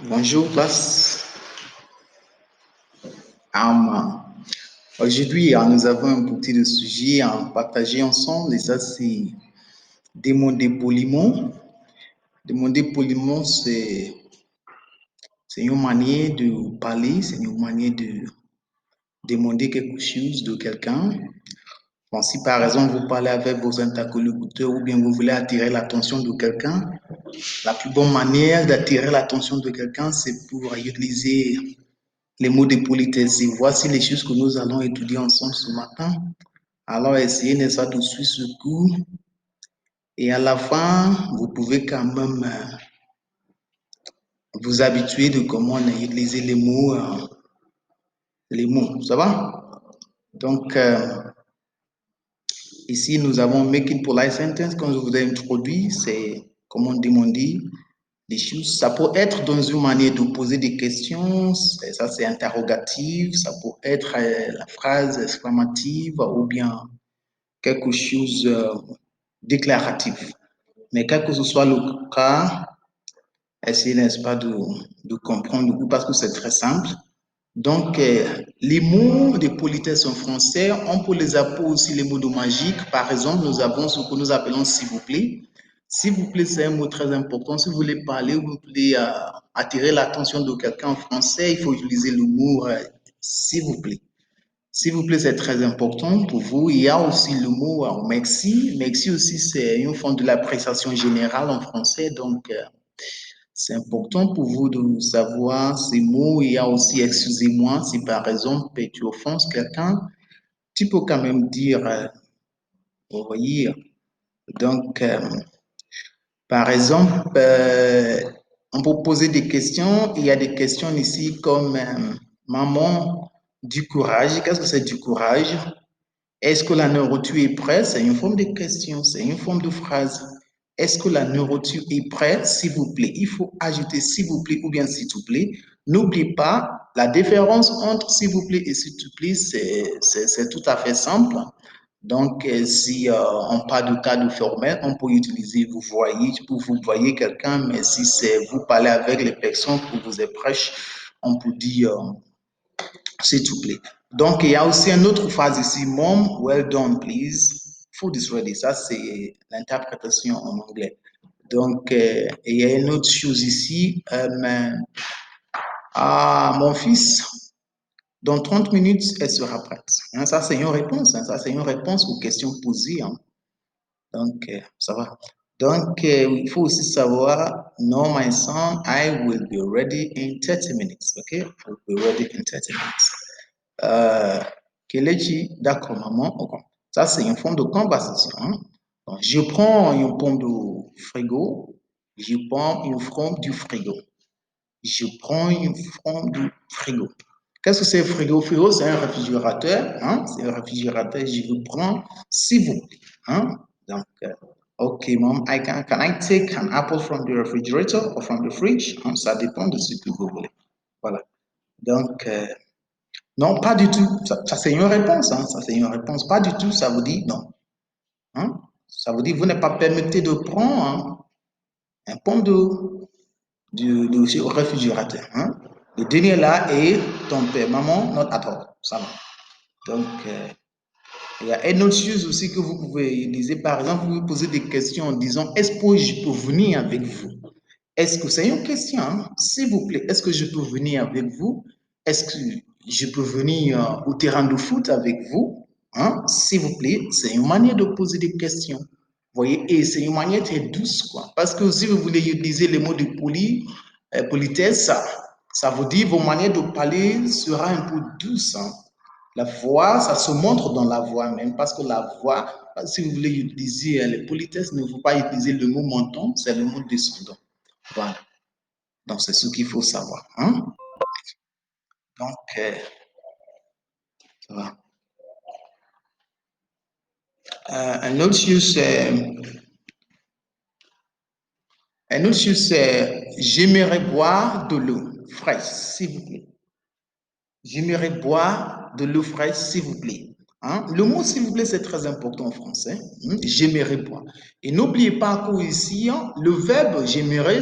Bonjour, classe. Aujourd'hui, nous avons un petit de sujets à partager ensemble et ça, c'est demander poliment. Demander poliment, c'est une manière de parler, c'est une manière de demander quelque chose de quelqu'un. Bon, si par exemple vous parlez avec vos interlocuteurs ou bien vous voulez attirer l'attention de quelqu'un, la plus bonne manière d'attirer l'attention de quelqu'un, c'est pour utiliser les mots de politesse. Et voici les choses que nous allons étudier ensemble ce matin. Alors, essayez, n'est-ce pas, de suivre ce cours. Et à la fin, vous pouvez quand même vous habituer de comment utiliser les mots. Ça va? Donc, ici, nous avons Making Polite Sentence. Comme je vous ai introduit, c'est comment demander des choses. Ça peut être dans une manière de poser des questions. Ça, c'est interrogatif. Ça peut être la phrase exclamative ou bien quelque chose déclaratif. Mais quel que ce soit le cas, essayez, n'est-ce pas, de comprendre parce que c'est très simple. Donc, les mots de politesse en français, on peut les appeler aussi les mots de magique. Par exemple, nous avons ce que nous appelons s'il vous plaît. S'il vous plaît, c'est un mot très important. Si vous voulez parler, vous voulez attirer l'attention de quelqu'un en français, il faut utiliser le mot s'il vous plaît. S'il vous plaît, c'est très important pour vous. Il y a aussi le mot merci. Merci aussi, c'est une forme de l'appréciation générale en français. Donc, c'est important pour vous de savoir ces mots. Il y a aussi excusez-moi. Si par exemple, tu offenses quelqu'un, tu peux quand même dire, vous voyez. Donc, par exemple, on peut poser des questions. Il y a des questions ici comme maman, du courage. Qu'est-ce que c'est du courage? Est-ce que la nourriture est prête? C'est une forme de question, c'est une forme de phrase. Est-ce que la nourriture est prête? S'il vous plaît. Il faut ajouter s'il vous plaît ou bien s'il te plaît. N'oubliez pas, la différence entre s'il vous plaît et s'il te plaît, c'est tout à fait simple. Donc, si on parle de cas de formel, on peut utiliser vous voyez pour vous voyez quelqu'un, mais si c'est vous parlez avec les personnes que vous êtes proches, on peut dire s'il te plaît. Donc, il y a aussi une autre phrase ici, Mom, well done, please. Food is ready. Ça, c'est l'interprétation en anglais. Donc, il y a une autre chose ici. Mon fils, dans 30 minutes, elle sera prête. Hein, ça, c'est une réponse. Hein, ça, c'est une réponse aux questions posées. Hein. Donc, ça va. Donc, il faut aussi savoir, no, my son, I will be ready in 30 minutes. OK? I will be ready in 30 minutes. Kelechi, d'accord, maman. Okay. Ça, c'est une forme de conversation. Hein? Donc, je prends une pomme de frigo. Je prends une forme du frigo. Je prends une forme du frigo. Qu'est-ce que c'est le frigo? Le frigo, c'est un réfrigérateur. Hein? C'est un réfrigérateur. Je vous prends, s'il vous plaît. Hein? Donc, OK, mom, can I take an apple from the refrigerator or from the fridge? Hein? Ça dépend de ce que vous voulez. Voilà. Donc, non, pas du tout. Ça c'est une réponse. Hein. Ça, c'est une réponse. Pas du tout, ça vous dit non. Hein? Ça vous dit, vous n'êtes pas permis de prendre hein, un pomme de réfrigérateur. Hein? Le dernier là est ton père. Maman, not at all. Ça va. Donc, il y a une autre chose aussi que vous pouvez utiliser. Par exemple, vous pouvez poser des questions en disant, est-ce que je peux venir avec vous? Est-ce que c'est une question? Hein? S'il vous plaît, est-ce que je peux venir avec vous? Est-ce que je peux venir au terrain de foot avec vous? Hein? S'il vous plaît, c'est une manière de poser des questions. Vous voyez, et c'est une manière très douce, quoi. Parce que si vous voulez utiliser les mots de politesse, ça vous dit vos manières de parler sera un peu douce. Hein? La voix, ça se montre dans la voix même, parce que la voix, si vous voulez utiliser les politesses, il ne faut pas utiliser le mot menton, c'est le mot descendant. Voilà. Donc, c'est ce qu'il faut savoir. Hein? Donc, ça va. Un autre chose, c'est j'aimerais boire de l'eau fraîche, s'il vous plaît. J'aimerais boire de l'eau fraîche, s'il vous plaît. Hein? Le mot s'il vous plaît, c'est très important en français. Hein? J'aimerais boire. Et n'oubliez pas qu'ici, hein, le verbe j'aimerais,